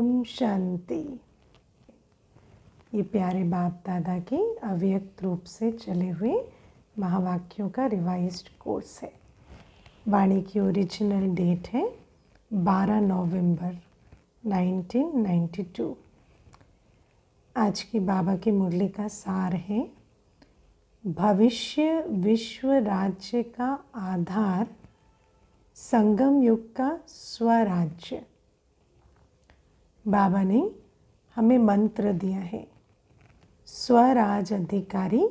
ओम शांति। ये प्यारे बाप दादा के अव्यक्त रूप से चले हुए महावाक्यों का रिवाइज्ड कोर्स है। वाणी की ओरिजिनल डेट है 12 नवंबर 1992। आज की बाबा की मुरली का सार है, भविष्य विश्व राज्य का आधार संगम युग का स्वराज्य। बाबा ने हमें मंत्र दिया है, स्वराज अधिकारी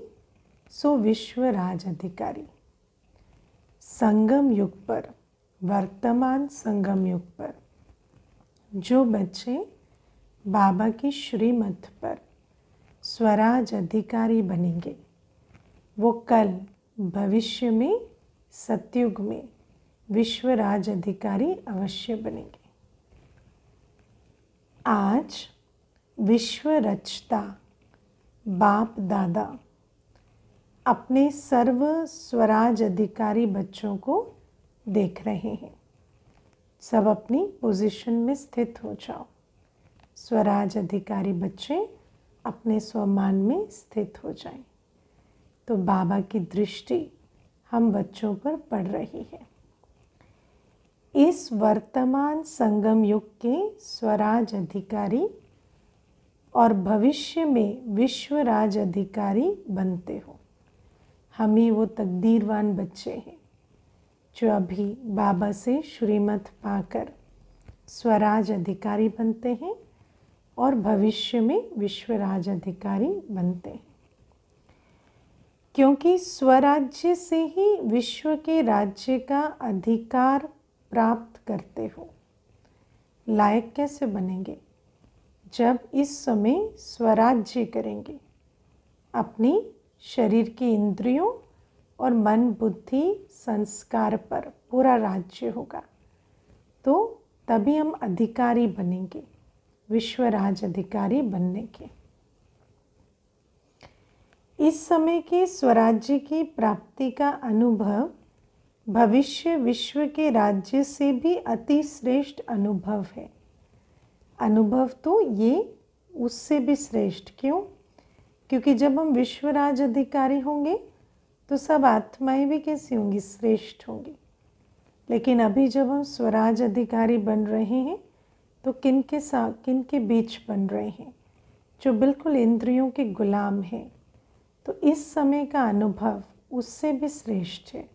सो विश्व राज अधिकारी। संगम युग पर, वर्तमान संगम युग पर जो बच्चे बाबा की श्रीमत पर स्वराज अधिकारी बनेंगे, वो कल भविष्य में सतयुग में विश्व राज अधिकारी अवश्य बनेंगे। आज विश्व रचता बाप दादा अपने सर्व स्वराज अधिकारी बच्चों को देख रहे हैं। सब अपनी पोजीशन में स्थित हो जाओ। स्वराज अधिकारी बच्चे अपने स्वमान में स्थित हो जाएं। तो बाबा की दृष्टि हम बच्चों पर पड़ रही है। इस वर्तमान संगम युग के स्वराज अधिकारी और भविष्य में विश्व राज अधिकारी बनते हो। हम ही वो तकदीरवान बच्चे हैं जो अभी बाबा से श्रीमत पाकर स्वराज अधिकारी बनते हैं और भविष्य में विश्व राज अधिकारी बनते हैं। क्योंकि स्वराज्य से ही विश्व के राज्य का अधिकार प्राप्त करते हो। लायक कैसे बनेंगे? जब इस समय स्वराज्य करेंगे, अपनी शरीर की इंद्रियों और मन बुद्धि संस्कार पर पूरा राज्य होगा, तो तभी हम अधिकारी बनेंगे, विश्व राज अधिकारी बनने के। इस समय के स्वराज्य की प्राप्ति का अनुभव भविष्य विश्व के राज्य से भी अति श्रेष्ठ अनुभव है। अनुभव तो ये उससे भी श्रेष्ठ। क्यों? क्योंकि जब हम विश्व राज अधिकारी होंगे तो सब आत्माएं भी कैसी होंगी? श्रेष्ठ होंगी। लेकिन अभी जब हम स्वराज अधिकारी बन रहे हैं तो किन के बीच बन रहे हैं? जो बिल्कुल इंद्रियों के गुलाम हैं। तो इस समय का अनुभव उससे भी श्रेष्ठ है।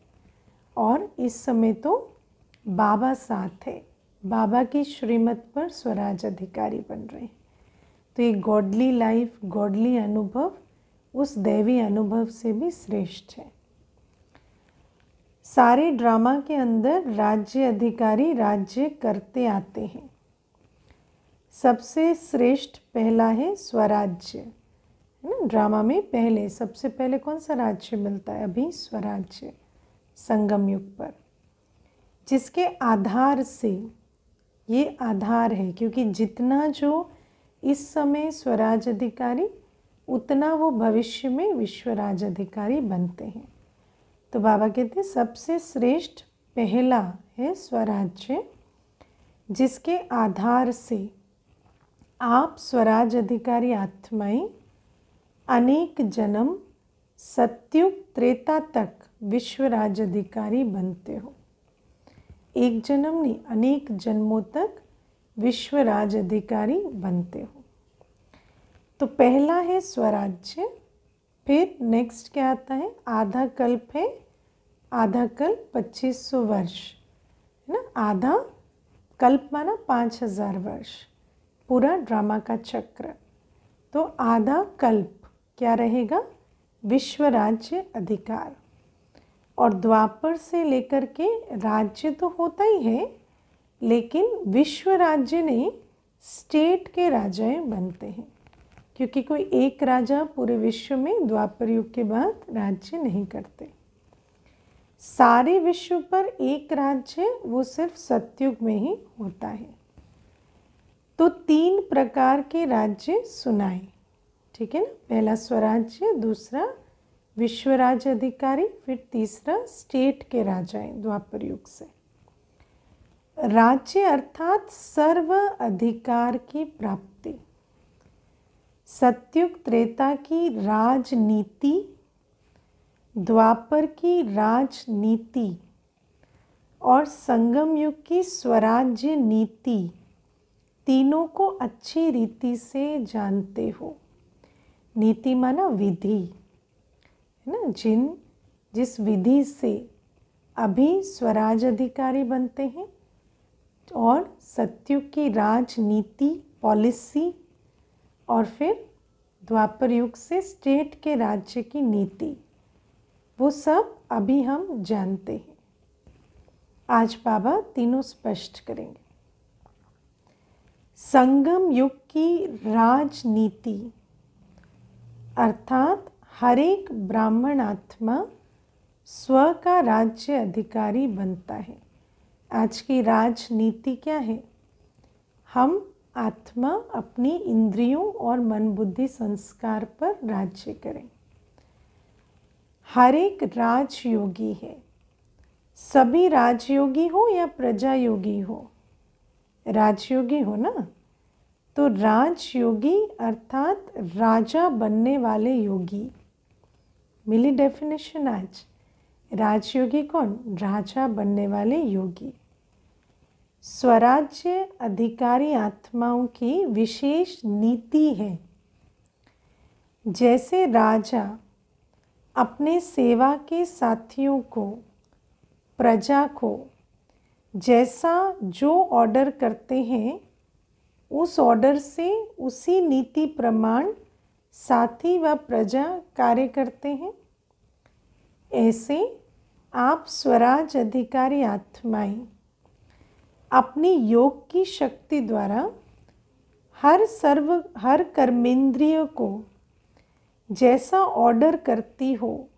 और इस समय तो बाबा साथ है, बाबा की श्रीमत पर स्वराज अधिकारी बन रहे हैं। तो ये गॉडली लाइफ, गॉडली अनुभव उस दैवी अनुभव से भी श्रेष्ठ है। सारे ड्रामा के अंदर राज्य अधिकारी राज्य करते आते हैं। सबसे श्रेष्ठ पहला है स्वराज्य, है ना। ड्रामा में पहले सबसे पहले कौन सा राज्य मिलता है? अभी स्वराज्य संगम युग पर, जिसके आधार से, ये आधार है क्योंकि जितना जो इस समय स्वराज अधिकारी उतना वो भविष्य में विश्व राज अधिकारी बनते हैं। तो बाबा कहते हैं सबसे श्रेष्ठ पहला है स्वराज्य, जिसके आधार से आप स्वराज अधिकारी आत्माएं अनेक जन्म सतयुग त्रेता तक विश्व राज अधिकारी बनते हो। एक जन्म नहीं, अनेक जन्मों तक विश्व राज अधिकारी बनते हो। तो पहला है स्वराज्य। फिर नेक्स्ट क्या आता है? आधा कल्प है। आधा कल्प 2500 वर्ष, है ना। आधा कल्प माना 5000 वर्ष, पूरा ड्रामा का चक्र। तो आधा कल्प क्या रहेगा? विश्व राज्य अधिकार। और द्वापर से लेकर के राज्य तो होता ही है, लेकिन विश्व राज्य नहीं, स्टेट के राजाएं बनते हैं। क्योंकि कोई एक राजा पूरे विश्व में द्वापर युग के बाद राज्य नहीं करते। सारे विश्व पर एक राज्य वो सिर्फ सतयुग में ही होता है। तो 3 प्रकार के राज्य सुनाए, ठीक है ना। पहला स्वराज्य, दूसरा विश्व राज्य अधिकारी, फिर तीसरा स्टेट के राजाएं द्वापर युग से। राज्य अर्थात सर्व अधिकार की प्राप्ति। सतयुग त्रेता की राजनीति, द्वापर की राजनीति और संगम युग की स्वराज्य नीति, तीनों को अच्छी रीति से जानते हो। नीति माना विधि, है ना, जिस विधि से अभी स्वराज अधिकारी बनते हैं, और सतयुग की राजनीति पॉलिसी, और फिर द्वापर युग से स्टेट के राज्य की नीति, वो सब अभी हम जानते हैं। आज बाबा तीनों स्पष्ट करेंगे। संगम युग की राजनीति अर्थात हर एक ब्राह्मण आत्मा स्व का राज्य अधिकारी बनता है। आज की राजनीति क्या है? हम आत्मा अपनी इंद्रियों और मन बुद्धि संस्कार पर राज्य करें। हर एक राजयोगी है। सभी राजयोगी हो या प्रजा योगी हो, राजयोगी हो ना, तो राजयोगी अर्थात राजा बनने वाले योगी। मिली डेफिनेशन आज। राजयोगी कौन? राजा बनने वाले योगी। स्वराज्य अधिकारी आत्माओं की विशेष नीति है। जैसे राजा अपने सेवा के साथियों को, प्रजा को जैसा जो ऑर्डर करते हैं, उस ऑर्डर से उसी नीति प्रमाण साथी व प्रजा कार्य करते हैं। ऐसे आप स्वराज अधिकारी आत्माएं अपनी योग की शक्ति द्वारा हर कर्मेंद्रिय को जैसा ऑर्डर करती हो,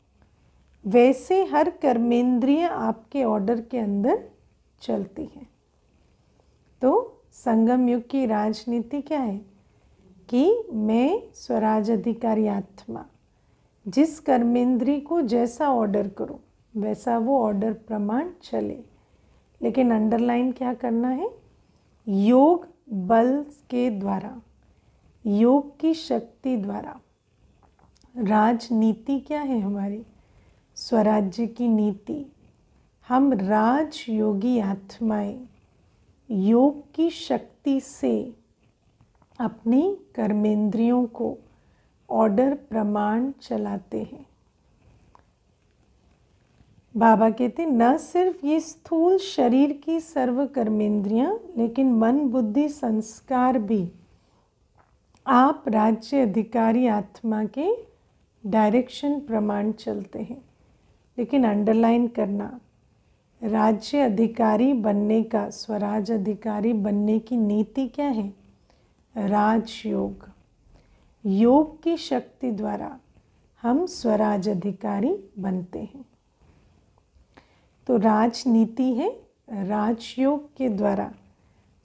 वैसे हर कर्मेंद्रिय आपके ऑर्डर के अंदर चलती है। तो संगम युग की राजनीति क्या है कि मैं स्वराज अधिकारी आत्मा जिस कर्मेंद्री को जैसा ऑर्डर करूं, वैसा वो ऑर्डर प्रमाण चले। लेकिन अंडरलाइन क्या करना है? योग बल के द्वारा, योग की शक्ति द्वारा। राजनीति क्या है हमारी? स्वराज्य की नीति। हम राजयोगी आत्माएं योग की शक्ति से अपनी कर्मेंद्रियों को ऑर्डर प्रमाण चलाते हैं। बाबा कहते न सिर्फ ये स्थूल शरीर की सर्व कर्मेंद्रियां, लेकिन मन बुद्धि संस्कार भी आप राज्य अधिकारी आत्मा के डायरेक्शन प्रमाण चलते हैं। लेकिन अंडरलाइन करना, राज्य अधिकारी बनने का, स्वराज अधिकारी बनने की नीति क्या है? राजयोग। योग की शक्ति द्वारा हम स्वराज अधिकारी बनते हैं। तो राजनीति है राजयोग के द्वारा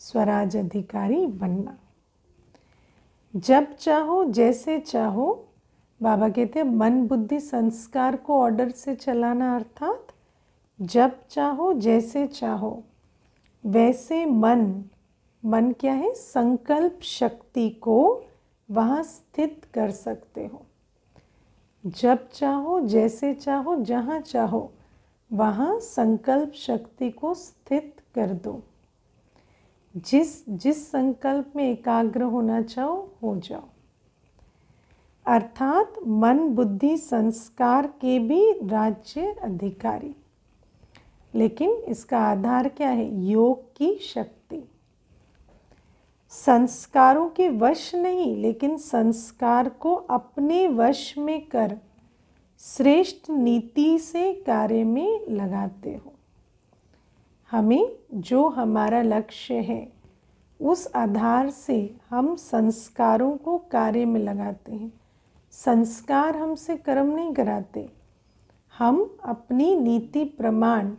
स्वराज अधिकारी बनना। जब चाहो जैसे चाहो, बाबा कहते हैं मन बुद्धि संस्कार को ऑर्डर से चलाना, अर्थात जब चाहो जैसे चाहो वैसे मन क्या है? संकल्प शक्ति को वहाँ स्थित कर सकते हो। जब चाहो जैसे चाहो, जहाँ चाहो वहाँ संकल्प शक्ति को स्थित कर दो। जिस संकल्प में एकाग्र होना चाहो हो जाओ। अर्थात मन बुद्धि संस्कार के भी राज्य अधिकारी। लेकिन इसका आधार क्या है? योग की शक्ति। संस्कारों के वश नहीं, लेकिन संस्कार को अपने वश में कर श्रेष्ठ नीति से कार्य में लगाते हो। हमें जो हमारा लक्ष्य है, उस आधार से हम संस्कारों को कार्य में लगाते हैं। संस्कार हमसे कर्म नहीं कराते, हम अपनी नीति प्रमाण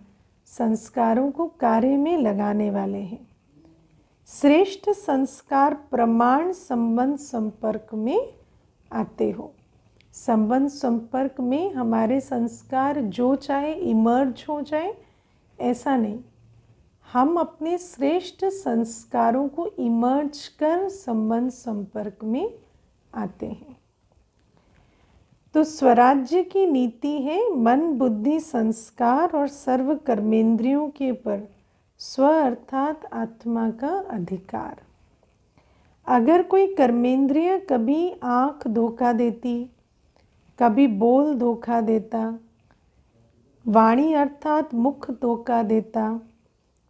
संस्कारों को कार्य में लगाने वाले हैं। श्रेष्ठ संस्कार प्रमाण संबंध संपर्क में आते हो। संबंध संपर्क में हमारे संस्कार जो चाहे इमर्ज हो जाए, ऐसा नहीं। हम अपने श्रेष्ठ संस्कारों को इमर्ज कर संबंध संपर्क में आते हैं। तो स्वराज्य की नीति है मन, बुद्धि, संस्कार और सर्व कर्मेंद्रियों के पर स्व अर्थात आत्मा का अधिकार। अगर कोई कर्मेंद्रिय कभी आँख धोखा देती, कभी बोल धोखा देता, वाणी अर्थात मुख धोखा देता,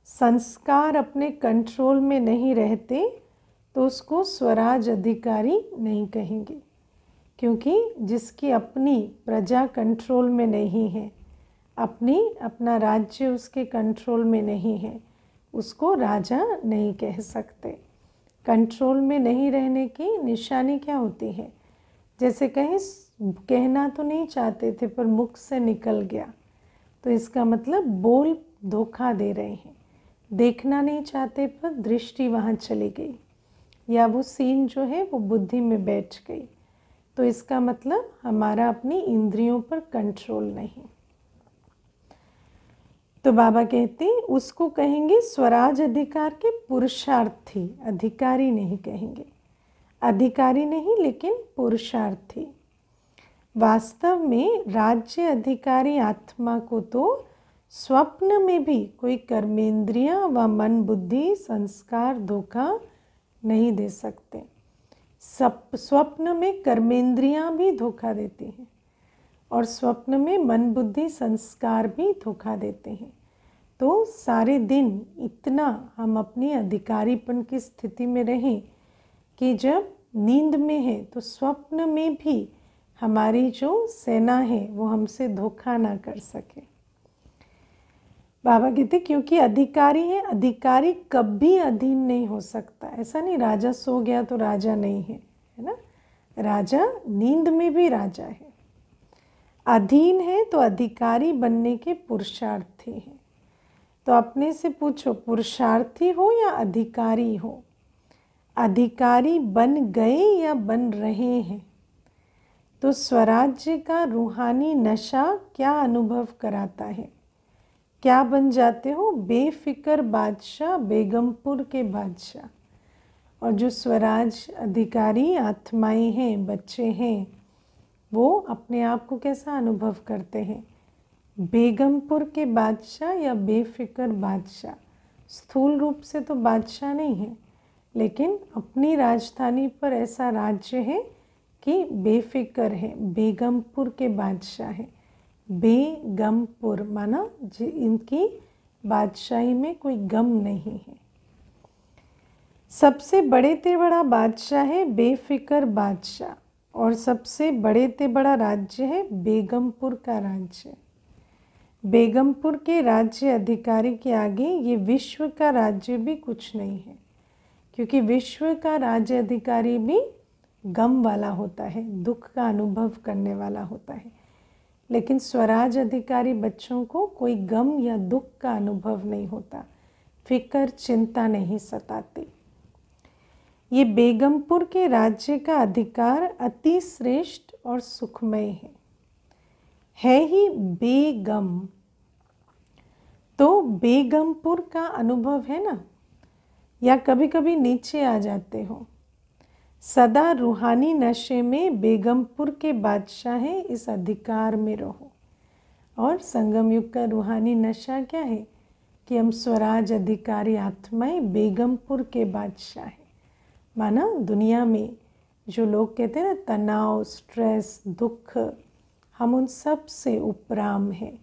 संस्कार अपने कंट्रोल में नहीं रहते, तो उसको स्वराज अधिकारी नहीं कहेंगे। क्योंकि जिसकी अपनी प्रजा कंट्रोल में नहीं है, अपना राज्य उसके कंट्रोल में नहीं है, उसको राजा नहीं कह सकते। कंट्रोल में नहीं रहने की निशानी क्या होती है? जैसे कहीं कहना तो नहीं चाहते थे पर मुख से निकल गया, तो इसका मतलब बोल धोखा दे रहे हैं। देखना नहीं चाहते पर दृष्टि वहाँ चली गई, या वो सीन जो है वो बुद्धि में बैठ गई, तो इसका मतलब हमारा अपनी इंद्रियों पर कंट्रोल नहीं। तो बाबा कहते हैं उसको कहेंगे स्वराज अधिकार के पुरुषार्थी, अधिकारी नहीं कहेंगे। अधिकारी नहीं लेकिन पुरुषार्थी। वास्तव में राज्य अधिकारी आत्मा को तो स्वप्न में भी कोई कर्मेंद्रियां व मन, बुद्धि, संस्कार धोखा नहीं दे सकते। स्वप्न में कर्मेंद्रियां भी धोखा देती हैं और स्वप्न में मन, बुद्धि, संस्कार भी धोखा देते हैं। तो सारे दिन इतना हम अपनी अधिकारीपन की स्थिति में रहें कि जब नींद में है तो स्वप्न में भी हमारी जो सेना है वो हमसे धोखा ना कर सके। बाबा कहते क्योंकि अधिकारी है, अधिकारी कभी अधीन नहीं हो सकता। ऐसा नहीं राजा सो गया तो राजा नहीं है, है ना? राजा नींद में भी राजा है। अधीन है तो अधिकारी बनने के पुरुषार्थी है। तो अपने से पूछो पुरुषार्थी हो या अधिकारी हो? अधिकारी बन गए या बन रहे हैं? तो स्वराज्य का रूहानी नशा क्या अनुभव कराता है? क्या बन जाते हो? बेफिक्र बादशाह, बेगमपुर के बादशाह। और जो स्वराज अधिकारी आत्माएं हैं, बच्चे हैं, वो अपने आप को कैसा अनुभव करते हैं? बेगमपुर के बादशाह या बेफिक्र बादशाह। स्थूल रूप से तो बादशाह नहीं है, लेकिन अपनी राजधानी पर ऐसा राज्य है कि बेफिक्र है, बेगमपुर के बादशाह है। बेगमपुर माना इनकी बादशाही में कोई गम नहीं है। सबसे बड़े ते बड़ा बादशाह है बेफिक्र बादशाह, और सबसे बड़े ते बड़ा राज्य है बेगमपुर का राज्य। बेगमपुर के राज्य अधिकारी के आगे ये विश्व का राज्य भी कुछ नहीं है, क्योंकि विश्व का राज्य अधिकारी भी गम वाला होता है, दुख का अनुभव करने वाला होता है। लेकिन स्वराज अधिकारी बच्चों को कोई गम या दुख का अनुभव नहीं होता, फिक्र चिंता नहीं सताती। ये बेगमपुर के राज्य का अधिकार अति श्रेष्ठ और सुखमय है ही बेगम। तो बेगमपुर का अनुभव है ना, या कभी कभी नीचे आ जाते हो। सदा रूहानी नशे में बेगमपुर के बादशाह हैं, इस अधिकार में रहो। और संगम युग का रूहानी नशा क्या है कि हम स्वराज अधिकारी आत्माएं बेगमपुर के बादशाह हैं। माना दुनिया में जो लोग कहते हैं ना तनाव, स्ट्रेस, दुख, हम उन सब से उपराम हैं।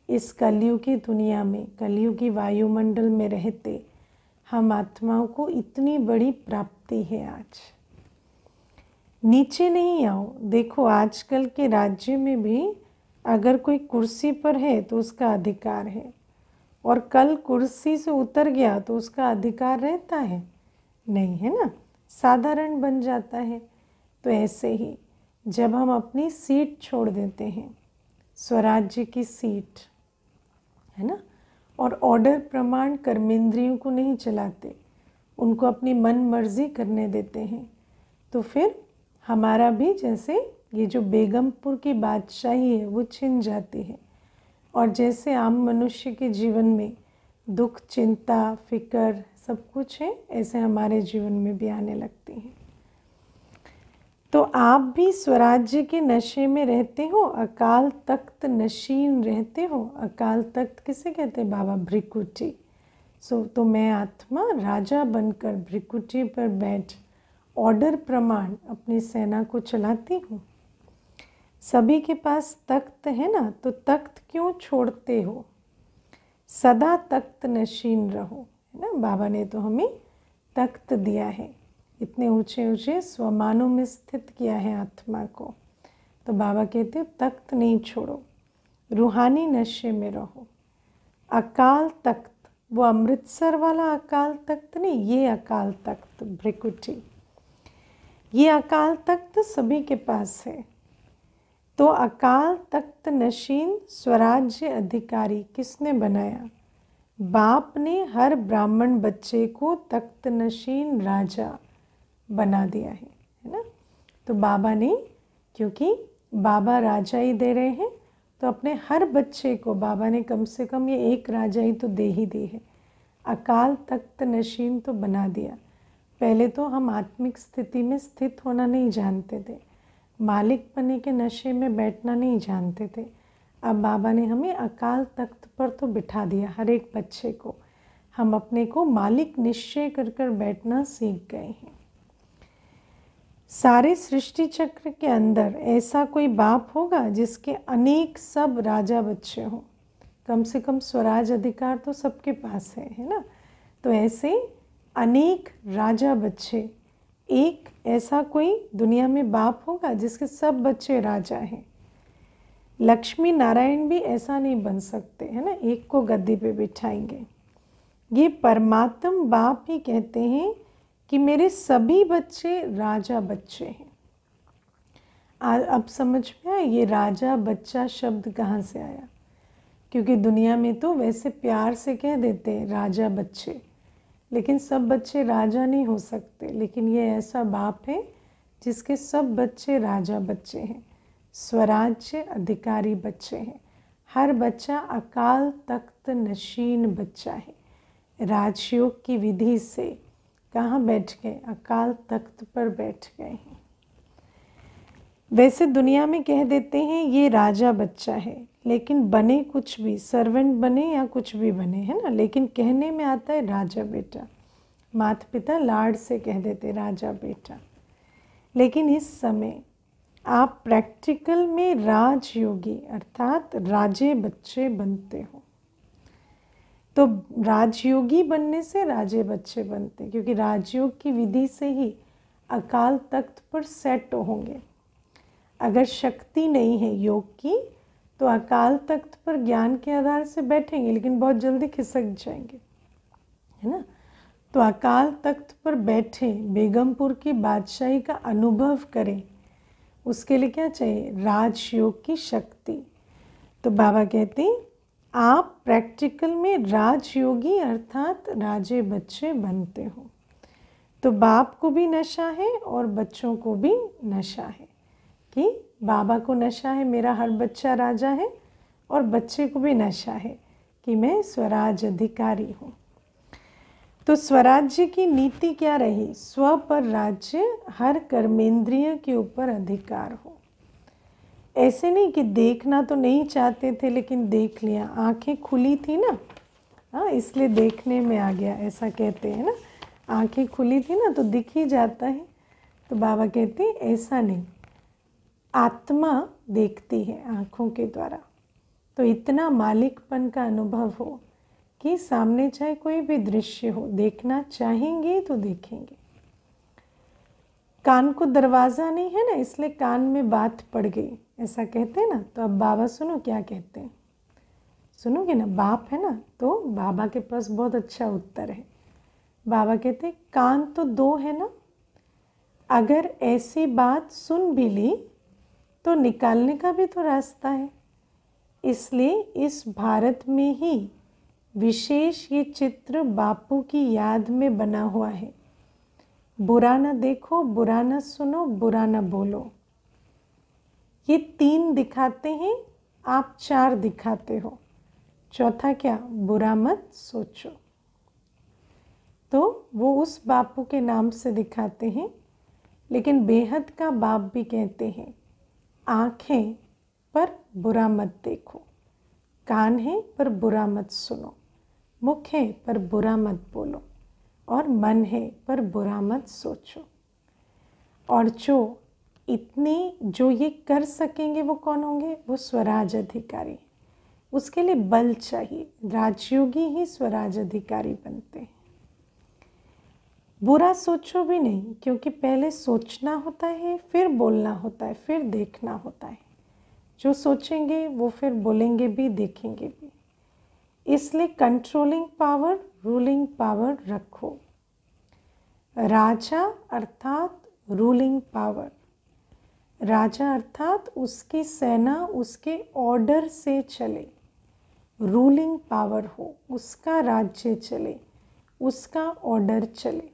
इस कलयुगी दुनिया में, कलयुगी वायुमंडल में रहते हम आत्माओं को इतनी बड़ी प्राप्ति है। आज नीचे नहीं आओ। देखो आजकल के राज्य में भी अगर कोई कुर्सी पर है तो उसका अधिकार है, और कल कुर्सी से उतर गया तो उसका अधिकार रहता है नहीं, है ना? साधारण बन जाता है। तो ऐसे ही जब हम अपनी सीट छोड़ देते हैं, स्वराज्य की सीट, है ना, और ऑर्डर प्रमाण कर्मेंद्रियों को नहीं चलाते, उनको अपनी मन मर्जी करने देते हैं, तो फिर हमारा भी जैसे ये जो बेगमपुर की बादशाही है वो छिन जाती है। और जैसे आम मनुष्य के जीवन में दुख, चिंता, फिक्र सब कुछ है, ऐसे हमारे जीवन में भी आने लगती हैं। तो आप भी स्वराज्य के नशे में रहते हो, अकाल तख्त नशीन रहते हो। अकाल तख्त किसे कहते हैं? बाबा भृकुटी। तो मैं आत्मा राजा बनकर भृकुटी पर बैठ ऑर्डर प्रमाण अपनी सेना को चलाती हूँ। सभी के पास तख्त है ना, तो तख्त क्यों छोड़ते हो? सदा तख्त नशीन रहो, है ना। बाबा ने तो हमें तख्त दिया है, इतने ऊंचे ऊंचे स्वमानों में स्थित किया है आत्मा को। तो बाबा कहते तख्त नहीं छोड़ो, रूहानी नशे में रहो। अकाल तख्त, वो अमृतसर वाला अकाल तख्त नहीं, ये अकाल तख्त भृकुटी, ये अकाल तख्त सभी के पास है। तो अकाल तख्त नशीन स्वराज्य अधिकारी किसने बनाया? बाप ने हर ब्राह्मण बच्चे को तख्त नशीन राजा बना दिया है ना। तो बाबा ने, क्योंकि बाबा राजा ही दे रहे हैं, तो अपने हर बच्चे को बाबा ने कम से कम ये एक राजा ही तो दे ही दी है, अकाल तख्त नशीन तो बना दिया। पहले तो हम आत्मिक स्थिति में स्थित होना नहीं जानते थे, मालिक बनने के नशे में बैठना नहीं जानते थे। अब बाबा ने हमें अकाल तख्त पर तो बिठा दिया, हर एक बच्चे को। हम अपने को मालिक निश्चय कर कर बैठना सीख गए हैं। सारे सृष्टि चक्र के अंदर ऐसा कोई बाप होगा जिसके अनेक सब राजा बच्चे हों? कम से कम स्वराज अधिकार तो सबके पास है ना। तो ऐसे अनेक राजा बच्चे, एक ऐसा कोई दुनिया में बाप होगा जिसके सब बच्चे राजा हैं? लक्ष्मी नारायण भी ऐसा नहीं बन सकते, है ना, एक को गद्दी पे बिठाएंगे। ये परमात्म बाप ही कहते हैं कि मेरे सभी बच्चे राजा बच्चे हैं। अब समझ में आया ये राजा बच्चा शब्द कहाँ से आया? क्योंकि दुनिया में तो वैसे प्यार से कह देते हैं राजा बच्चे, लेकिन सब बच्चे राजा नहीं हो सकते। लेकिन ये ऐसा बाप है जिसके सब बच्चे राजा बच्चे हैं, स्वराज्य अधिकारी बच्चे हैं। हर बच्चा अकाल तख्त नशीन बच्चा है। राजयोग की विधि से कहाँ बैठ गए? अकाल तख्त पर बैठ गए हैं। वैसे दुनिया में कह देते हैं ये राजा बच्चा है, लेकिन बने कुछ भी, सर्वेंट बने या कुछ भी बने, है ना, लेकिन कहने में आता है राजा बेटा। माता पिता लाड से कह देते राजा बेटा। लेकिन इस समय आप प्रैक्टिकल में राजयोगी अर्थात राजे बच्चे बनते हो। तो राजयोगी बनने से राजे बच्चे बनते, क्योंकि राजयोग की विधि से ही अकाल तख्त पर सेट होंगे। अगर शक्ति नहीं है योग की तो अकाल तख्त पर ज्ञान के आधार से बैठेंगे, लेकिन बहुत जल्दी खिसक जाएंगे, है ना। तो अकाल तख्त पर बैठे बेगमपुर की बादशाही का अनुभव करें, उसके लिए क्या चाहिए? राजयोग की शक्ति। तो बाबा कहते हैं आप प्रैक्टिकल में राजयोगी अर्थात राजे बच्चे बनते हो। तो बाप को भी नशा है और बच्चों को भी नशा है कि बाबा को नशा है मेरा हर बच्चा राजा है, और बच्चे को भी नशा है कि मैं स्वराज अधिकारी हूँ। तो स्वराज्य की नीति क्या रही? स्व पर राज्य, हर कर्मेंद्रिय के ऊपर अधिकार हो। ऐसे नहीं कि देखना तो नहीं चाहते थे लेकिन देख लिया, आंखें खुली थी ना, हाँ, इसलिए देखने में आ गया, ऐसा कहते हैं ना। आंखें खुली थी ना तो दिख ही जाता है। तो बाबा कहते हैं ऐसा नहीं, आत्मा देखती है आँखों के द्वारा। तो इतना मालिकपन का अनुभव हो कि सामने चाहे कोई भी दृश्य हो, देखना चाहेंगे तो देखेंगे। कान को दरवाज़ा नहीं है ना, इसलिए कान में बात पड़ गई, ऐसा कहते हैं ना। तो अब बाबा सुनो क्या कहते हैं, सुनोगे ना। बाप है ना, तो बाबा के पास बहुत अच्छा उत्तर है। बाबा कहते हैं कान तो दो है ना, अगर ऐसी बात सुन भी ली तो निकालने का भी तो रास्ता है। इसलिए इस भारत में ही विशेष ये चित्र बापू की याद में बना हुआ है। बुरा ना देखो, बुरा ना सुनो, बुरा ना बोलो। ये 3 दिखाते हैं, आप 4 दिखाते हो। चौथा क्या, बुरा मत सोचो। तो वो उस बापू के नाम से दिखाते हैं, लेकिन बेहद का बाप भी कहते हैं आँखें पर बुरा मत देखो, कान है पर बुरा मत सुनो, मुख है पर बुरा मत बोलो, और मन है पर बुरा मत सोचो। और जो ये कर सकेंगे वो कौन होंगे, वो स्वराज अधिकारी। उसके लिए बल चाहिए, राजयोगी ही स्वराज अधिकारी बनते हैं। बुरा सोचो भी नहीं, क्योंकि पहले सोचना होता है, फिर बोलना होता है, फिर देखना होता है। जो सोचेंगे वो फिर बोलेंगे भी, देखेंगे भी। इसलिए कंट्रोलिंग पावर, रूलिंग पावर रखो। राजा अर्थात रूलिंग पावर, राजा अर्थात उसकी सेना उसके ऑर्डर से चले, रूलिंग पावर हो, उसका राज्य चले, उसका ऑर्डर चले।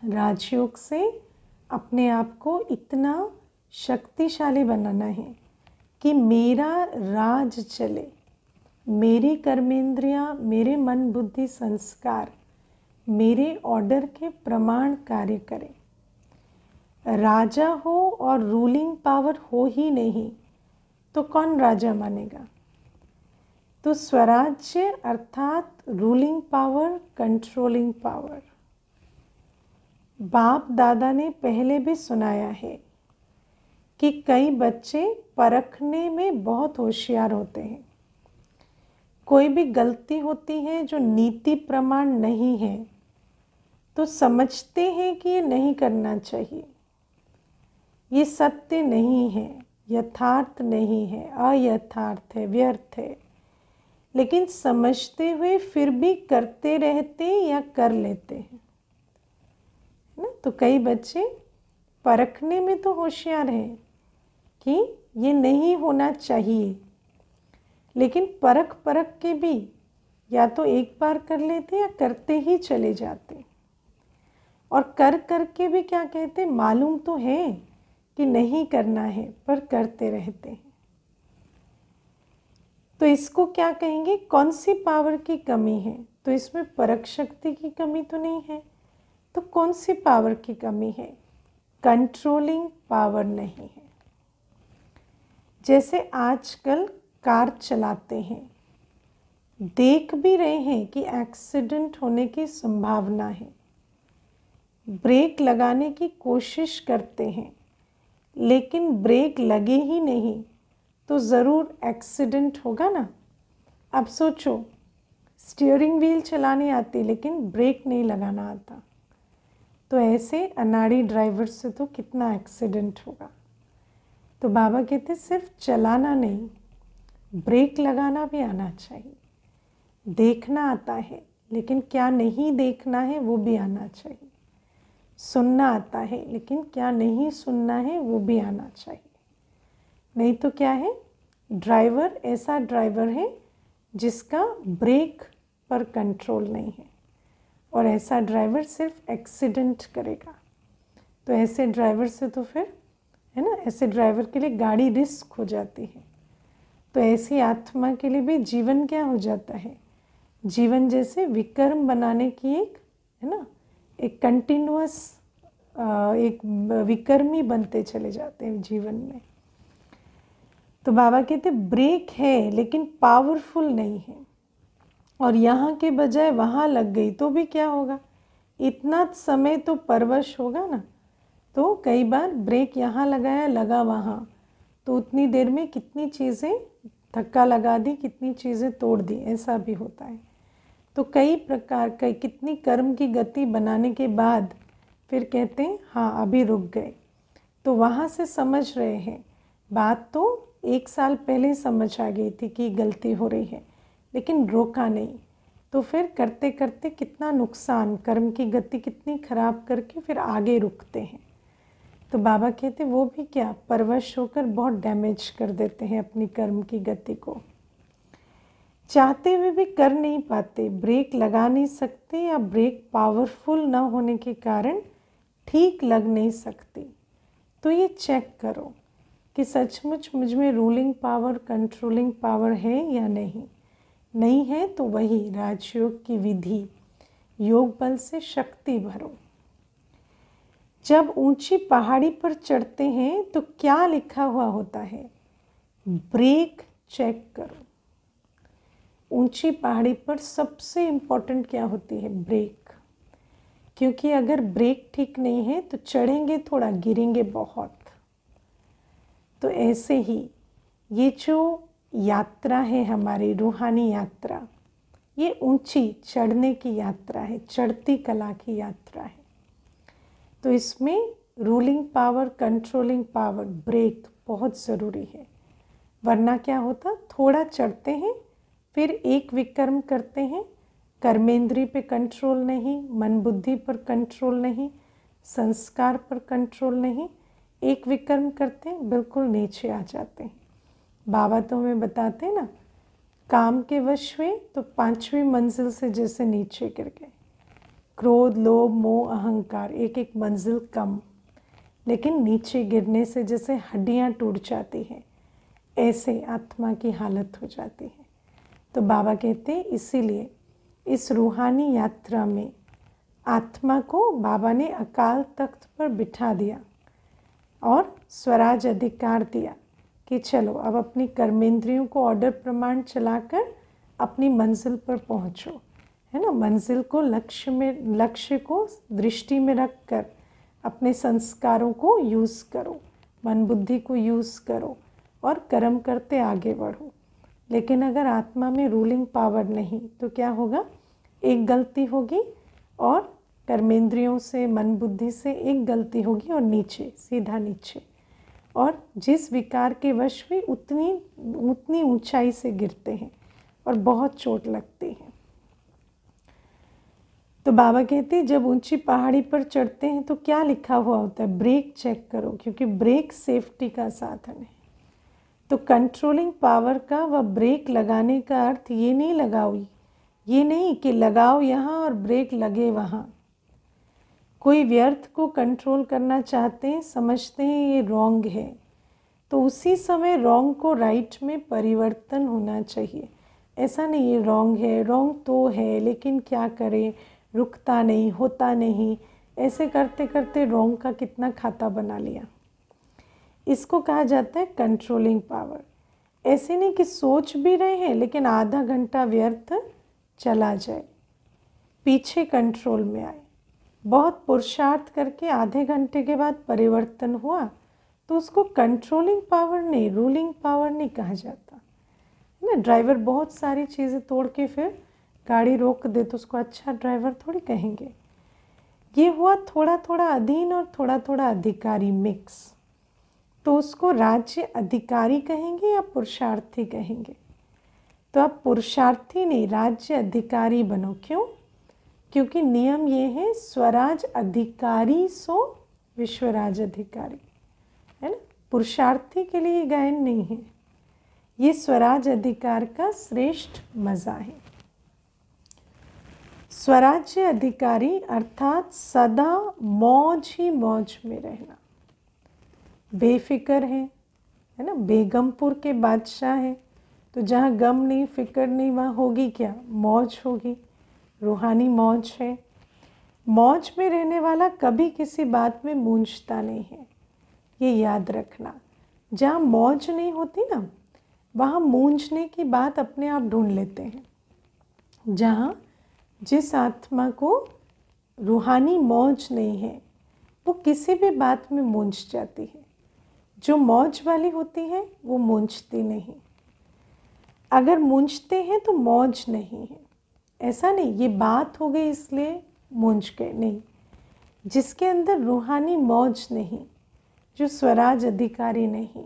राजयोग से अपने आप को इतना शक्तिशाली बनाना है कि मेरा राज चले, मेरी कर्मेंद्रियां, मेरे मन बुद्धि संस्कार मेरे ऑर्डर के प्रमाण कार्य करें। राजा हो और रूलिंग पावर हो ही नहीं तो कौन राजा मानेगा। तो स्वराज्य अर्थात रूलिंग पावर, कंट्रोलिंग पावर। बाप दादा ने पहले भी सुनाया है कि कई बच्चे परखने में बहुत होशियार होते हैं। कोई भी गलती होती है जो नीति प्रमाण नहीं है तो समझते हैं कि ये नहीं करना चाहिए, ये सत्य नहीं है, यथार्थ नहीं है, अयथार्थ है, व्यर्थ है, लेकिन समझते हुए फिर भी करते रहते या कर लेते हैं ना। तो कई बच्चे परखने में तो होशियार हैं कि ये नहीं होना चाहिए, लेकिन परख के भी या तो एक बार कर लेते या करते ही चले जाते। और कर के भी क्या कहते, मालूम तो है कि नहीं करना है पर करते रहते हैं। तो इसको क्या कहेंगे, कौन सी पावर की कमी है। तो इसमें परख शक्ति की कमी तो नहीं है, तो कौन सी पावर की कमी है, कंट्रोलिंग पावर नहीं है। जैसे आजकल कार चलाते हैं, देख भी रहे हैं कि एक्सीडेंट होने की संभावना है, ब्रेक लगाने की कोशिश करते हैं, लेकिन ब्रेक लगे ही नहीं तो ज़रूर एक्सीडेंट होगा ना। अब सोचो, स्टीयरिंग व्हील चलाने आती लेकिन ब्रेक नहीं लगाना आता, तो ऐसे अनाड़ी ड्राइवर से तो कितना एक्सीडेंट होगा। तो बाबा कहते सिर्फ चलाना नहीं, ब्रेक लगाना भी आना चाहिए। देखना आता है, लेकिन क्या नहीं देखना है वो भी आना चाहिए। सुनना आता है, लेकिन क्या नहीं सुनना है वो भी आना चाहिए। नहीं तो क्या है, ड्राइवर ऐसा ड्राइवर है जिसका ब्रेक पर कंट्रोल नहीं है, और ऐसा ड्राइवर सिर्फ एक्सीडेंट करेगा। तो ऐसे ड्राइवर से तो फिर है ना, ऐसे ड्राइवर के लिए गाड़ी रिस्क हो जाती है। तो ऐसी आत्मा के लिए भी जीवन क्या हो जाता है, जीवन जैसे विकर्म बनाने की एक है ना, एक कंटिन्यूअस एक विकर्मी बनते चले जाते हैं जीवन में। तो बाबा कहते ब्रेक है लेकिन पावरफुल नहीं है, और यहाँ के बजाय वहाँ लग गई तो भी क्या होगा, इतना समय तो परवश होगा ना। तो कई बार ब्रेक यहाँ लगाया, लगा वहाँ, तो उतनी देर में कितनी चीज़ें धक्का लगा दी, कितनी चीज़ें तोड़ दी, ऐसा भी होता है। तो कई प्रकार का कितनी कर्म की गति बनाने के बाद फिर कहते हैं हाँ अभी रुक गए। तो वहाँ से समझ रहे हैं, बात तो 1 साल पहले समझ आ गई थी कि गलती हो रही है, लेकिन रोका नहीं। तो फिर करते करते कितना नुकसान, कर्म की गति कितनी खराब करके फिर आगे रुकते हैं। तो बाबा कहते वो भी क्या, परवश होकर बहुत डैमेज कर देते हैं अपनी कर्म की गति को। चाहते हुए भी कर नहीं पाते, ब्रेक लगा नहीं सकते, या ब्रेक पावरफुल ना होने के कारण ठीक लग नहीं सकती। तो ये चेक करो कि सचमुच मुझ में रूलिंग पावर, कंट्रोलिंग पावर है या नहीं। नहीं है तो वही राजयोग की विधि, योग बल से शक्ति भरो। जब ऊंची पहाड़ी पर चढ़ते हैं तो क्या लिखा हुआ होता है? ब्रेक चेक करो। ऊंची पहाड़ी पर सबसे इम्पोर्टेंट क्या होती है? ब्रेक। क्योंकि अगर ब्रेक ठीक नहीं है तो चढ़ेंगे थोड़ा, गिरेंगे बहुत। तो ऐसे ही ये जो यात्रा है हमारी रूहानी यात्रा, ये ऊंची चढ़ने की यात्रा है, चढ़ती कला की यात्रा है। तो इसमें ruling power, controlling power, brake बहुत ज़रूरी है। वरना क्या होता, थोड़ा चढ़ते हैं फिर एक विकर्म करते हैं, कर्मेंद्री पे कंट्रोल नहीं, मन बुद्धि पर कंट्रोल नहीं, संस्कार पर कंट्रोल नहीं, एक विकर्म करते हैं बिल्कुल नीचे आ जाते हैं। बाबा तो हमें बताते हैं ना, काम के वश हुए तो 5वीं मंजिल से जैसे नीचे गिर गए। क्रोध, लोभ, मोह, अहंकार, एक एक मंजिल कम, लेकिन नीचे गिरने से जैसे हड्डियां टूट जाती हैं, ऐसे आत्मा की हालत हो जाती है। तो बाबा कहते हैं इसीलिए इस रूहानी यात्रा में आत्मा को बाबा ने अकाल तख्त पर बिठा दिया और स्वराज अधिकार दिया कि चलो अब अपनी कर्मेंद्रियों को ऑर्डर प्रमाण चलाकर अपनी मंजिल पर पहुंचो, है ना। मंजिल को लक्ष्य को दृष्टि में रखकर अपने संस्कारों को यूज़ करो, मन बुद्धि को यूज़ करो और कर्म करते आगे बढ़ो। लेकिन अगर आत्मा में रूलिंग पावर नहीं तो क्या होगा? एक गलती होगी और कर्मेंद्रियों से, मन बुद्धि से एक गलती होगी और नीचे, सीधा नीचे, और जिस विकार के वश में उतनी ऊंचाई से गिरते हैं और बहुत चोट लगती है। तो बाबा कहते हैं जब ऊंची पहाड़ी पर चढ़ते हैं तो क्या लिखा हुआ होता है? ब्रेक चेक करो, क्योंकि ब्रेक सेफ्टी का साधन है। तो कंट्रोलिंग पावर का व ब्रेक लगाने का अर्थ ये नहीं ये नहीं कि लगाओ यहाँ और ब्रेक लगे वहाँ। कोई व्यर्थ को कंट्रोल करना चाहते हैं, समझते हैं ये रॉन्ग है, तो उसी समय रॉन्ग को राइट में परिवर्तन होना चाहिए। ऐसा नहीं ये रॉन्ग है, रॉन्ग तो है लेकिन क्या करें, रुकता नहीं, होता नहीं, ऐसे करते करते रॉन्ग का कितना खाता बना लिया। इसको कहा जाता है कंट्रोलिंग पावर। ऐसे नहीं कि सोच भी रहे हैं लेकिन आधा घंटा व्यर्थ चला जाए, पीछे कंट्रोल में आए। बहुत पुरुषार्थ करके आधे घंटे के बाद परिवर्तन हुआ तो उसको कंट्रोलिंग पावर नहीं, रूलिंग पावर नहीं कहा जाता, है ना। ड्राइवर बहुत सारी चीज़ें तोड़ के फिर गाड़ी रोक दे तो उसको अच्छा ड्राइवर थोड़ी कहेंगे। ये हुआ थोड़ा थोड़ा अधीन और थोड़ा थोड़ा अधिकारी मिक्स, तो उसको राज्य अधिकारी कहेंगे या पुरुषार्थी कहेंगे? तो आप पुरुषार्थी नहीं, राज्य अधिकारी बनो। क्यों? क्योंकि नियम ये है स्वराज अधिकारी सो विश्वराज अधिकारी, है ना। पुरुषार्थी के लिए गायन नहीं है, ये स्वराज अधिकार का श्रेष्ठ मज़ा है। स्वराज्य अधिकारी अर्थात सदा मौज ही मौज में रहना, बेफिक्र है ना। बेगमपुर के बादशाह हैं तो जहाँ गम नहीं, फिक्र नहीं, वहाँ होगी क्या? मौज होगी। रूहानी मौज है। मौज में रहने वाला कभी किसी बात में मूंझता नहीं है, ये याद रखना। जहाँ मौज नहीं होती ना, वहाँ मूंझने की बात अपने आप ढूंढ लेते हैं। जहाँ जिस आत्मा को रूहानी मौज नहीं है वो किसी भी बात में मूंझ जाती है। जो मौज वाली होती है वो मूंझती नहीं। अगर मूंझते हैं तो मौज नहीं है, ऐसा नहीं ये बात हो गई इसलिए मूंझ गए, नहीं। जिसके अंदर रूहानी मौज नहीं, जो स्वराज अधिकारी नहीं,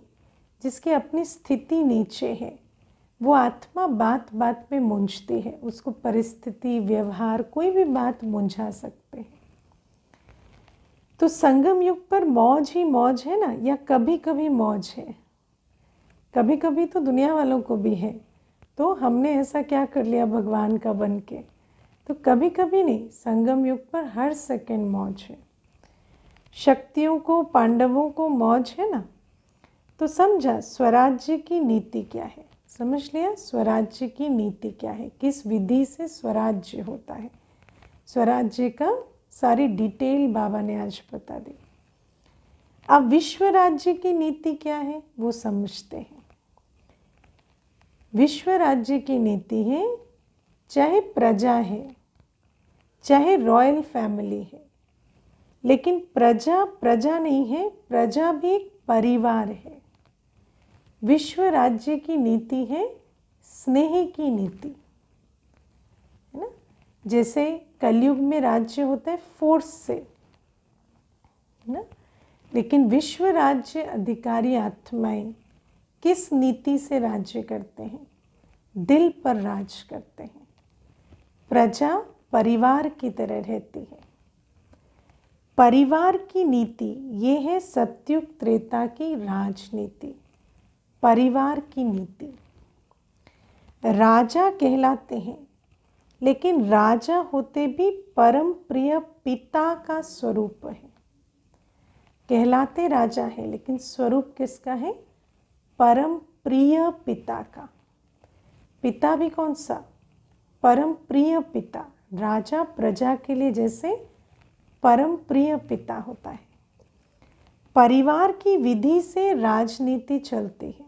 जिसकी अपनी स्थिति नीचे है, वो आत्मा बात बात में मूंझती है। उसको परिस्थिति, व्यवहार, कोई भी बात मूंझा सकते हैं। तो संगम युग पर मौज ही मौज है ना, या कभी कभी मौज है? कभी कभी तो दुनिया वालों को भी है, तो हमने ऐसा क्या कर लिया भगवान का बन के? तो कभी कभी नहीं, संगम युग पर हर सेकंड मौज है। शक्तियों को, पांडवों को मौज है ना, तो समझा स्वराज्य की नीति क्या है। समझ लिया स्वराज्य की नीति क्या है, किस विधि से स्वराज्य होता है। स्वराज्य का सारी डिटेल बाबा ने आज बता दी। अब विश्व राज्य की नीति क्या है वो समझते हैं। विश्व राज्य की नीति है, चाहे प्रजा है, चाहे रॉयल फैमिली है, लेकिन प्रजा प्रजा नहीं है, प्रजा भी एक परिवार है। विश्व राज्य की नीति है स्नेह की नीति, है ना। जैसे कलयुग में राज्य होता है फोर्स से, है ना, लेकिन विश्व राज्य अधिकारी आत्माएं किस नीति से राज्य करते हैं? दिल पर राज करते हैं। प्रजा परिवार की तरह रहती है। परिवार की नीति ये है सतयुग त्रेता की राजनीति, परिवार की नीति। राजा कहलाते हैं, लेकिन राजा होते भी परम प्रिय पिता का स्वरूप है। कहलाते राजा है, लेकिन स्वरूप किसका है? परम प्रिय पिता का। पिता भी कौन सा? परम प्रिय पिता। राजा प्रजा के लिए जैसे परम प्रिय पिता होता है। परिवार की विधि से राजनीति चलती है।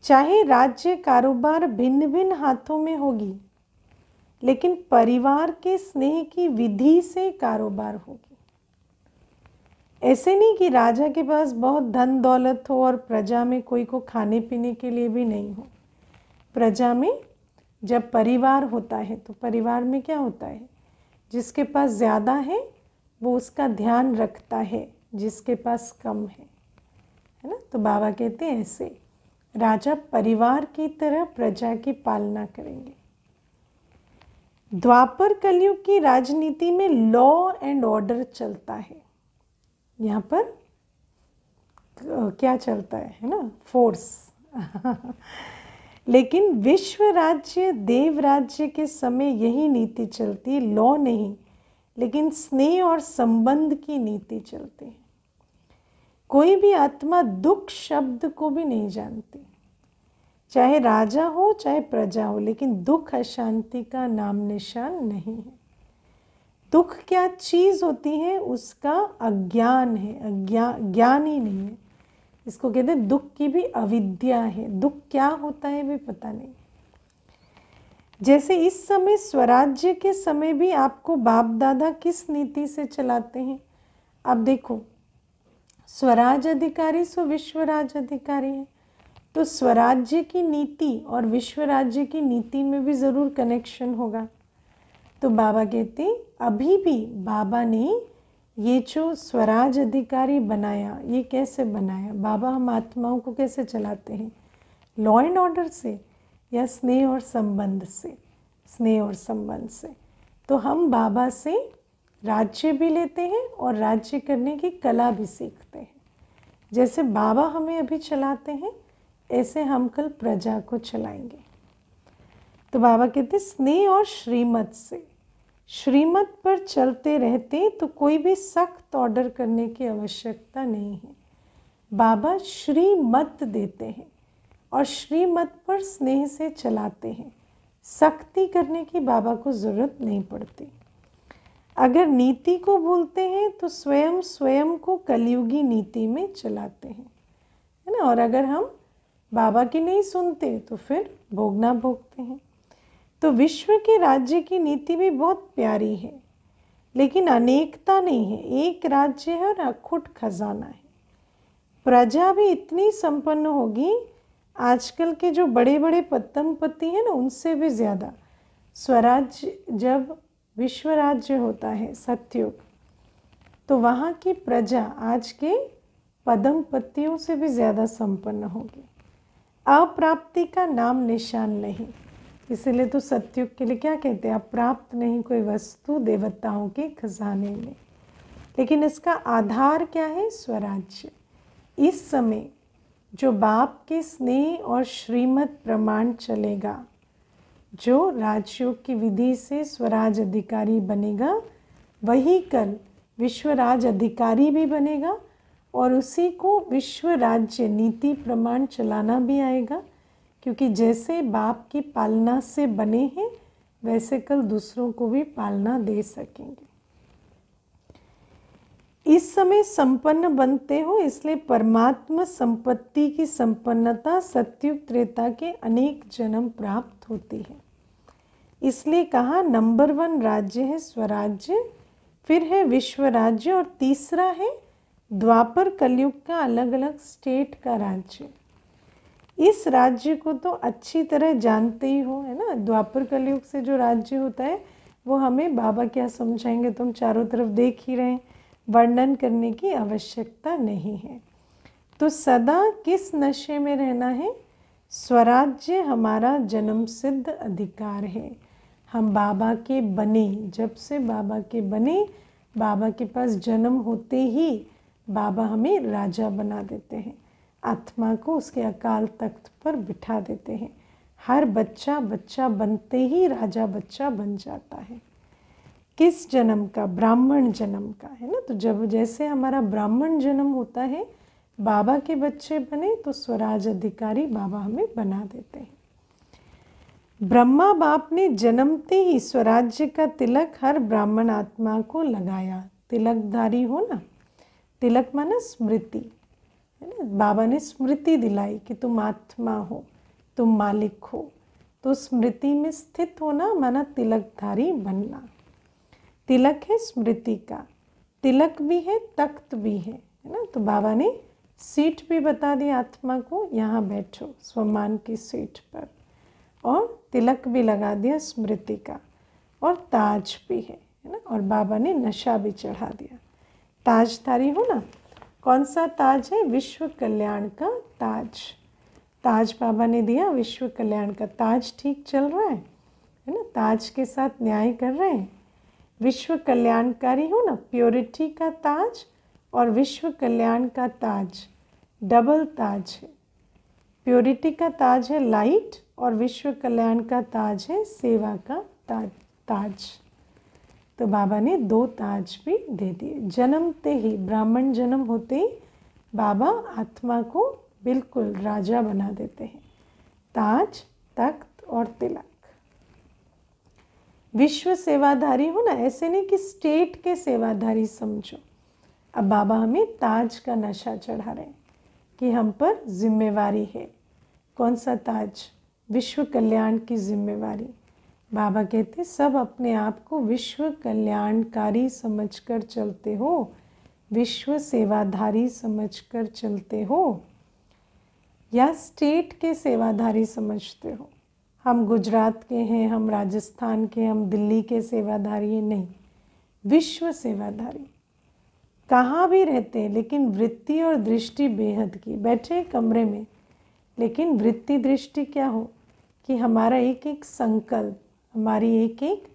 चाहे राज्य कारोबार भिन्न भिन्न हाथों में होगी, लेकिन परिवार के स्नेह की विधि से कारोबार होगी। ऐसे नहीं कि राजा के पास बहुत धन दौलत हो और प्रजा में कोई को खाने पीने के लिए भी नहीं हो। प्रजा में जब परिवार होता है तो परिवार में क्या होता है? जिसके पास ज़्यादा है वो उसका ध्यान रखता है, जिसके पास कम है ना। तो बाबा कहते हैं ऐसे राजा परिवार की तरह प्रजा की पालना करेंगे। द्वापर कलयुग की राजनीति में लॉ एंड ऑर्डर चलता है। यहाँ पर क्या चलता है ना? फोर्स। लेकिन विश्व राज्य देव राज्य के समय यही नीति चलती है, लॉ नहीं, लेकिन स्नेह और संबंध की नीति चलती है। कोई भी आत्मा दुख शब्द को भी नहीं जानती, चाहे राजा हो चाहे प्रजा हो, लेकिन दुख अशांति का नाम निशान नहीं है। दुख क्या चीज़ होती है उसका अज्ञान है, ज्ञान ही नहीं है। इसको कहते हैं दुख की भी अविद्या है। दुख क्या होता है भी पता नहीं। जैसे इस समय स्वराज्य के समय भी आपको बाप दादा किस नीति से चलाते हैं? अब देखो, स्वराज अधिकारी सो विश्वराज अधिकारी है, तो स्वराज्य की नीति और विश्व राज्य की नीति में भी ज़रूर कनेक्शन होगा। तो बाबा कहते हैं अभी भी बाबा ने ये जो स्वराज अधिकारी बनाया, ये कैसे बनाया? बाबा हम आत्माओं को कैसे चलाते हैं? लॉ एंड ऑर्डर से या स्नेह और संबंध से? स्नेह और संबंध से। तो हम बाबा से राज्य भी लेते हैं और राज्य करने की कला भी सीखते हैं। जैसे बाबा हमें अभी चलाते हैं, ऐसे हम कल प्रजा को चलाएंगे। तो बाबा कहते स्नेह और श्रीमत से। श्रीमत पर चलते रहते तो कोई भी सख्त ऑर्डर करने की आवश्यकता नहीं है। बाबा श्रीमत देते हैं और श्रीमत पर स्नेह से चलाते हैं। सख्ती करने की बाबा को ज़रूरत नहीं पड़ती। अगर नीति को भूलते हैं तो स्वयं को कलयुगी नीति में चलाते हैं, है ना। और अगर हम बाबा की नहीं सुनते तो फिर भोगना भोगते हैं। तो विश्व के राज्य की नीति भी बहुत प्यारी है, लेकिन अनेकता नहीं है। एक राज्य है और अखुट खजाना है। प्रजा भी इतनी संपन्न होगी, आजकल के जो बड़े बड़े पत्तनपति हैं ना, उनसे भी ज़्यादा। स्वराज्य जब विश्व राज्य होता है सतयुग, तो वहाँ की प्रजा आज के पद्मपतियों से भी ज़्यादा संपन्न होगी। अप्राप्ति का नाम निशान नहीं। इसीलिए तो सतयुग के लिए क्या कहते हैं? अप्राप्त नहीं कोई वस्तु देवताओं के खजाने में। लेकिन इसका आधार क्या है? स्वराज्य। इस समय जो बाप के स्नेह और श्रीमत प्रमाण चलेगा, जो राजयोग की विधि से स्वराज अधिकारी बनेगा, वही कल विश्वराज अधिकारी भी बनेगा और उसी को विश्व राज्य नीति प्रमाण चलाना भी आएगा। क्योंकि जैसे बाप की पालना से बने हैं वैसे कल दूसरों को भी पालना दे सकेंगे। इस समय संपन्न बनते हो, इसलिए परमात्मा संपत्ति की संपन्नता सत्युग त्रेता के अनेक जन्म प्राप्त होती है। इसलिए कहा नंबर 1 राज्य है स्वराज्य, फिर है विश्व राज्य और तीसरा है द्वापर कलयुग का अलग अलग स्टेट का राज्य। इस राज्य को तो अच्छी तरह जानते ही हो, है ना। द्वापर कलयुग से जो राज्य होता है वो हमें बाबा क्या समझाएंगे तुम चारों तरफ देख ही रहे हैं, वर्णन करने की आवश्यकता नहीं है। तो सदा किस नशे में रहना है? स्वराज्य हमारा जन्म सिद्ध अधिकार है। हम बाबा के बने, जब से बाबा के बने, बाबा के पास जन्म होते ही बाबा हमें राजा बना देते हैं, आत्मा को उसके अकाल तख्त पर बिठा देते हैं। हर बच्चा बच्चा बनते ही राजा बच्चा बन जाता है। किस जन्म का? ब्राह्मण जन्म का, है ना। तो जब जैसे हमारा ब्राह्मण जन्म होता है, बाबा के बच्चे बने तो स्वराज अधिकारी बाबा हमें बना देते हैं। ब्रह्मा बाप ने जन्मते ही स्वराज्य का तिलक हर ब्राह्मण आत्मा को लगाया। तिलकधारी हो ना, तिलक माना स्मृति, है ना। बाबा ने स्मृति दिलाई कि तुम आत्मा हो, तुम मालिक हो। तो स्मृति में स्थित होना माना तिलकधारी बनना। तिलक है स्मृति का, तिलक भी है तख्त भी है ना। तो बाबा ने सीट भी बता दी आत्मा को, यहाँ बैठो स्वमान की सीट पर, और तिलक भी लगा दिया स्मृति का, और ताज भी है ना। और बाबा ने नशा भी चढ़ा दिया। ताजधारी हो ना। कौन सा ताज है? विश्व कल्याण का ताज। ताज बाबा ने दिया विश्व कल्याण का ताज। ठीक चल रहा है ना। ताज के साथ न्याय कर रहे हैं। विश्व कल्याणकारी हो ना। प्योरिटी का ताज और विश्व कल्याण का ताज, डबल ताज है। प्योरिटी का ताज है लाइट और विश्व कल्याण का ताज है सेवा का ताज। तो बाबा ने 2 ताज भी दे दिए। जन्मते ही, ब्राह्मण जन्म होते ही बाबा आत्मा को बिल्कुल राजा बना देते हैं। ताज, तख्त और तिलक। विश्व सेवाधारी हो ना, ऐसे नहीं कि स्टेट के सेवाधारी समझो। अब बाबा हमें ताज का नशा चढ़ा रहे हैं कि हम पर जिम्मेवारी है। कौन सा ताज? विश्व कल्याण की जिम्मेवारी। बाबा कहते सब अपने आप को विश्व कल्याणकारी समझकर चलते हो, विश्व सेवाधारी समझकर चलते हो, या स्टेट के सेवाधारी समझते हो। हम गुजरात के हैं, हम राजस्थान के, हम दिल्ली के सेवाधारी हैं, नहीं, विश्व सेवाधारी। कहाँ भी रहते हैं लेकिन वृत्ति और दृष्टि बेहद की। बैठे कमरे में लेकिन वृत्ति दृष्टि क्या हो कि हमारा एक एक संकल्प, हमारी एक एक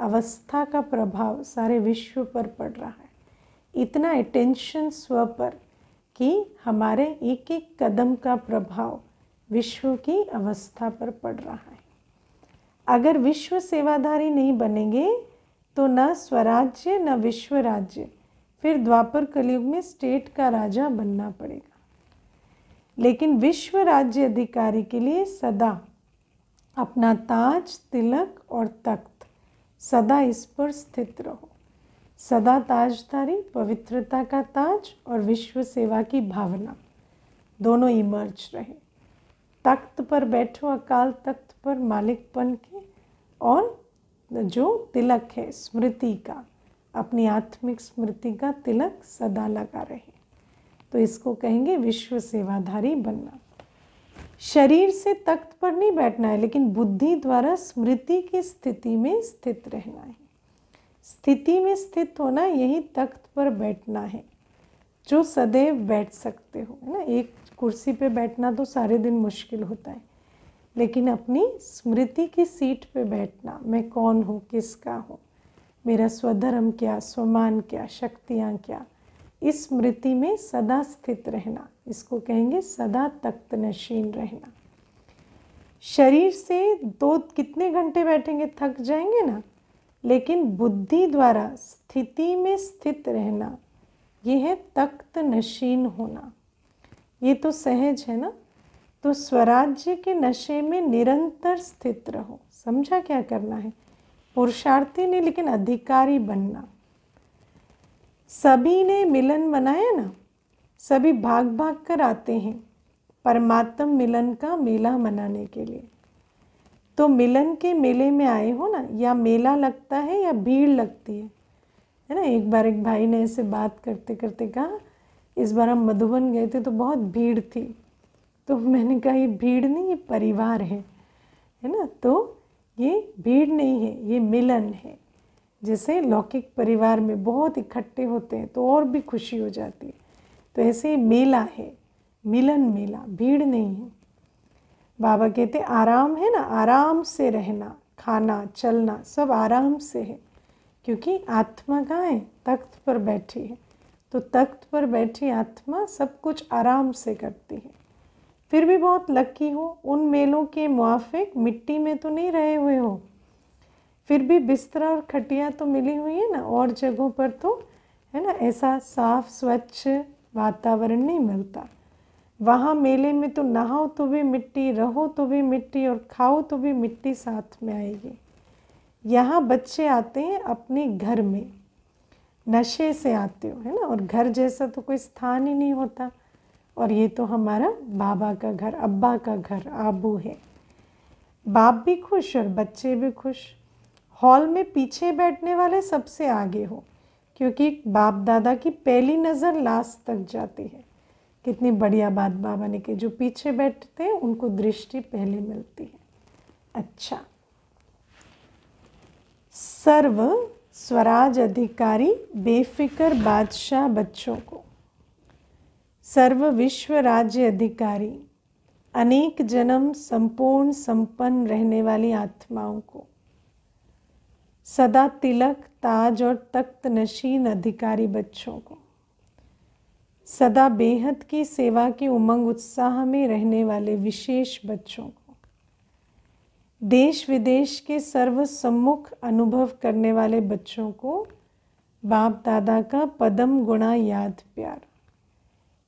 अवस्था का प्रभाव सारे विश्व पर पड़ रहा है। इतना अटेंशन स्व पर कि हमारे एक एक कदम का प्रभाव विश्व की अवस्था पर पड़ रहा है। अगर विश्व सेवाधारी नहीं बनेंगे तो न स्वराज्य न विश्व राज्य, फिर द्वापर कलयुग में स्टेट का राजा बनना पड़ेगा। लेकिन विश्व राज्य अधिकारी के लिए सदा अपना ताज, तिलक और तख्त, सदा इस पर स्थित रहो। सदा ताजधारी, पवित्रता का ताज और विश्व सेवा की भावना दोनों इमर्ज रहे। तख्त पर बैठो, अकाल तख्त पर मालिकपन के, और जो तिलक है स्मृति का, अपनी आत्मिक स्मृति का तिलक सदा लगा रहे। तो इसको कहेंगे विश्व सेवाधारी बनना। शरीर से तख्त पर नहीं बैठना है, लेकिन बुद्धि द्वारा स्मृति की स्थिति में स्थित रहना है। स्थिति में स्थित होना, यही तख्त पर बैठना है जो सदैव बैठ सकते हो, है ना। एक कुर्सी पे बैठना तो सारे दिन मुश्किल होता है, लेकिन अपनी स्मृति की सीट पे बैठना, मैं कौन हूँ, किसका हूँ, मेरा स्वधर्म क्या, स्वमान क्या, शक्तियाँ क्या, इस स्मृति में सदा स्थित रहना, इसको कहेंगे सदा तख्त नशीन रहना। शरीर से तो कितने घंटे बैठेंगे, थक जाएंगे ना, लेकिन बुद्धि द्वारा स्थिति में स्थित रहना, ये है तख्त नशीन होना। ये तो सहज है ना। तो स्वराज्य के नशे में निरंतर स्थित रहो। समझा क्या करना है? पुरुषार्थी नहीं, लेकिन अधिकारी बनना। सभी ने मिलन मनाया ना, सभी भाग भाग कर आते हैं परमात्म मिलन का मेला मनाने के लिए। तो मिलन के मेले में आए हो ना, या मेला लगता है या भीड़ लगती है ना। एक बार एक भाई ने ऐसे बात करते करते कहा, इस बार हम मधुबन गए थे तो बहुत भीड़ थी। तो मैंने कहा ये भीड़ नहीं, ये परिवार है ना। तो ये भीड़ नहीं है, ये मिलन है। जैसे लौकिक परिवार में बहुत इकट्ठे होते हैं तो और भी खुशी हो जाती है, तो ऐसे मेला है, मिलन मेला, भीड़ नहीं है। बाबा कहते आराम है ना, आराम से रहना, खाना चलना सब आराम से है, क्योंकि आत्मा कहाँ है? तख्त पर बैठी है। तो तख्त पर बैठी आत्मा सब कुछ आराम से करती है। फिर भी बहुत लकी हो, उन मेलों के मुआफिक मिट्टी में तो नहीं रहे हुए हो, फिर भी बिस्तरा और खटिया तो मिली हुई है ना। और जगहों पर तो है ना ऐसा साफ स्वच्छ वातावरण नहीं मिलता। वहाँ मेले में तो नहाओ तो भी मिट्टी, रहो तो भी मिट्टी, और खाओ तो भी मिट्टी साथ में आएगी। यहाँ बच्चे आते हैं अपने घर में, नशे से आते हो है ना, और घर जैसा तो कोई स्थान ही नहीं होता। और ये तो हमारा बाबा का घर, अब्बा का घर, आबू है। बाप भी खुश और बच्चे भी खुश। हॉल में पीछे बैठने वाले सबसे आगे हो, क्योंकि बाप दादा की पहली नज़र लास्ट तक जाती है। कितनी बढ़िया बात बाबा ने कही, जो पीछे बैठते हैं उनको दृष्टि पहले मिलती है। अच्छा, सर्व स्वराज अधिकारी बेफिक्र बादशाह बच्चों को, सर्व विश्व राज्य अधिकारी अनेक जन्म संपूर्ण संपन्न रहने वाली आत्माओं को, सदा तिलक ताज और तख्त नशीन अधिकारी बच्चों को, सदा बेहद की सेवा की उमंग उत्साह में रहने वाले विशेष बच्चों को, देश विदेश के सर्व सम्मुख अनुभव करने वाले बच्चों को बाप दादा का पदम गुणा याद प्यार,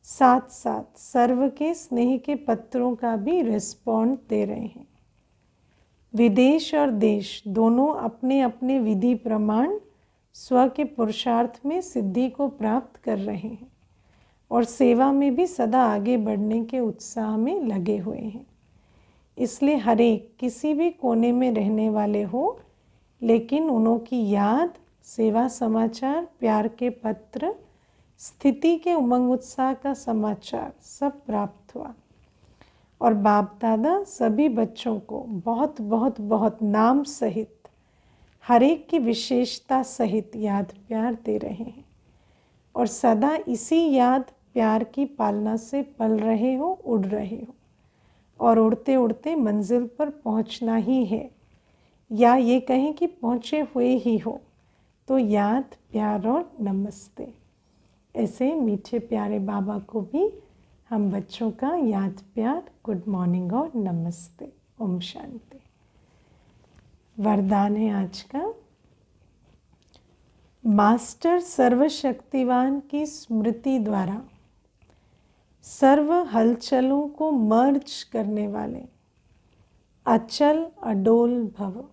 साथ साथ सर्व के स्नेह के पत्रों का भी रिस्पॉन्ड दे रहे हैं। विदेश और देश दोनों अपने अपने विधि प्रमाण स्व के पुरुषार्थ में सिद्धि को प्राप्त कर रहे हैं और सेवा में भी सदा आगे बढ़ने के उत्साह में लगे हुए हैं। इसलिए हर एक किसी भी कोने में रहने वाले हो, लेकिन उन्हों की याद, सेवा समाचार, प्यार के पत्र, स्थिति के उमंग उत्साह का समाचार सब प्राप्त हुआ। और बाप दादा सभी बच्चों को बहुत बहुत बहुत नाम सहित, हर एक की विशेषता सहित याद प्यार दे रहे हैं और सदा इसी याद प्यार की पालना से पल रहे हो, उड़ रहे हो, और उड़ते उड़ते मंजिल पर पहुंचना ही है, या ये कहें कि पहुँचे हुए ही हो। तो याद प्यार और नमस्ते। ऐसे मीठे प्यारे बाबा को भी हम बच्चों का याद प्यार, गुड मॉर्निंग और नमस्ते। ओम शांति। वरदान है आज का, मास्टर सर्वशक्तिवान की स्मृति द्वारा सर्व हलचलों को मर्ज करने वाले अचल अडोल भव।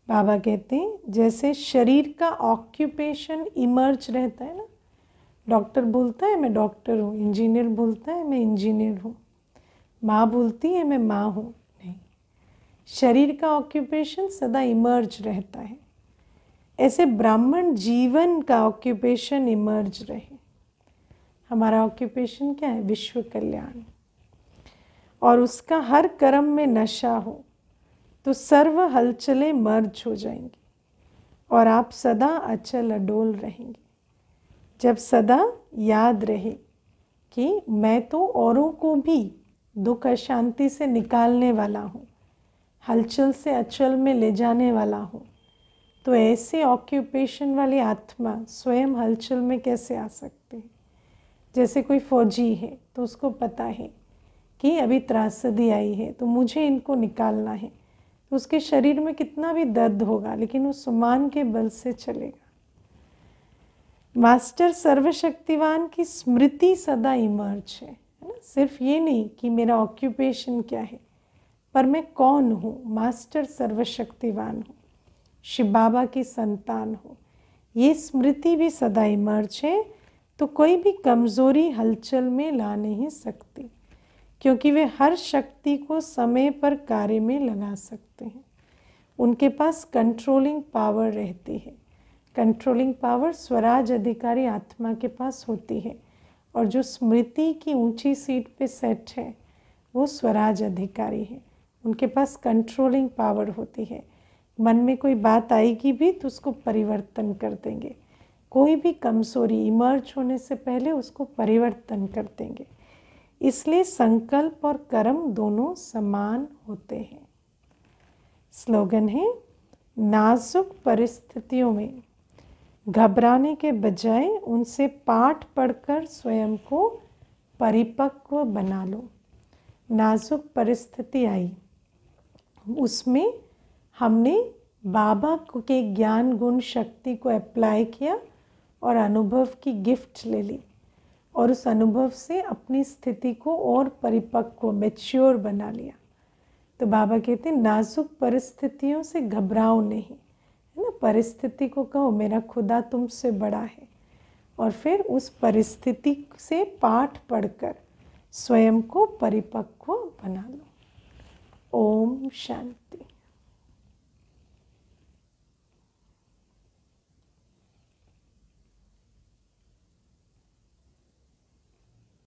बाबा कहते हैं जैसे शरीर का ऑक्यूपेशन इमर्ज रहता है ना, डॉक्टर बोलता है मैं डॉक्टर हूँ, इंजीनियर बोलता है मैं इंजीनियर हूँ, माँ बोलती है मैं माँ हूँ, नहीं, शरीर का ऑक्यूपेशन सदा इमर्ज रहता है। ऐसे ब्राह्मण जीवन का ऑक्यूपेशन इमर्ज रहे। हमारा ऑक्यूपेशन क्या है? विश्व कल्याण। और उसका हर कर्म में नशा हो तो सर्व हलचलें मर्ज हो जाएंगी और आप सदा अचल अडोल रहेंगे। जब सदा याद रहे कि मैं तो औरों को भी दुख अशांति से निकालने वाला हूँ, हलचल से अचल में ले जाने वाला हूँ, तो ऐसे ऑक्यूपेशन वाली आत्मा स्वयं हलचल में कैसे आ सकते हैं? जैसे कोई फौजी है तो उसको पता है कि अभी त्रासदी आई है तो मुझे इनको निकालना है, तो उसके शरीर में कितना भी दर्द होगा लेकिन वो सुमान के बल से चलेगा। मास्टर सर्वशक्तिवान की स्मृति सदा इमर्ज है है ना। सिर्फ ये नहीं कि मेरा ऑक्यूपेशन क्या है, पर मैं कौन हूँ, मास्टर सर्वशक्तिवान हूँ, शिव बाबा की संतान हूँ। ये स्मृति भी सदा इमर्ज है, तो कोई भी कमज़ोरी हलचल में ला नहीं सकती, क्योंकि वे हर शक्ति को समय पर कार्य में लगा सकते हैं। उनके पास कंट्रोलिंग पावर रहती है। कंट्रोलिंग पावर स्वराज अधिकारी आत्मा के पास होती है, और जो स्मृति की ऊंची सीट पे सेट है वो स्वराज अधिकारी है। उनके पास कंट्रोलिंग पावर होती है। मन में कोई बात आएगी भी तो उसको परिवर्तन कर देंगे। कोई भी कमजोरी इमर्ज होने से पहले उसको परिवर्तन कर देंगे। इसलिए संकल्प और कर्म दोनों समान होते हैं। स्लोगन है, नाजुक परिस्थितियों में घबराने के बजाय उनसे पाठ पढ़कर स्वयं को परिपक्व बना लो। नाजुक परिस्थिति आई, उसमें हमने बाबा के ज्ञान गुण शक्ति को अप्लाई किया और अनुभव की गिफ्ट ले ली, और उस अनुभव से अपनी स्थिति को और परिपक्व मैच्योर बना लिया। तो बाबा कहते हैं नाजुक परिस्थितियों से घबराओ नहीं, है ना। परिस्थिति को कहो मेरा खुदा तुमसे बड़ा है, और फिर उस परिस्थिति से पाठ पढ़कर स्वयं को परिपक्व बना लो। ओम शांति।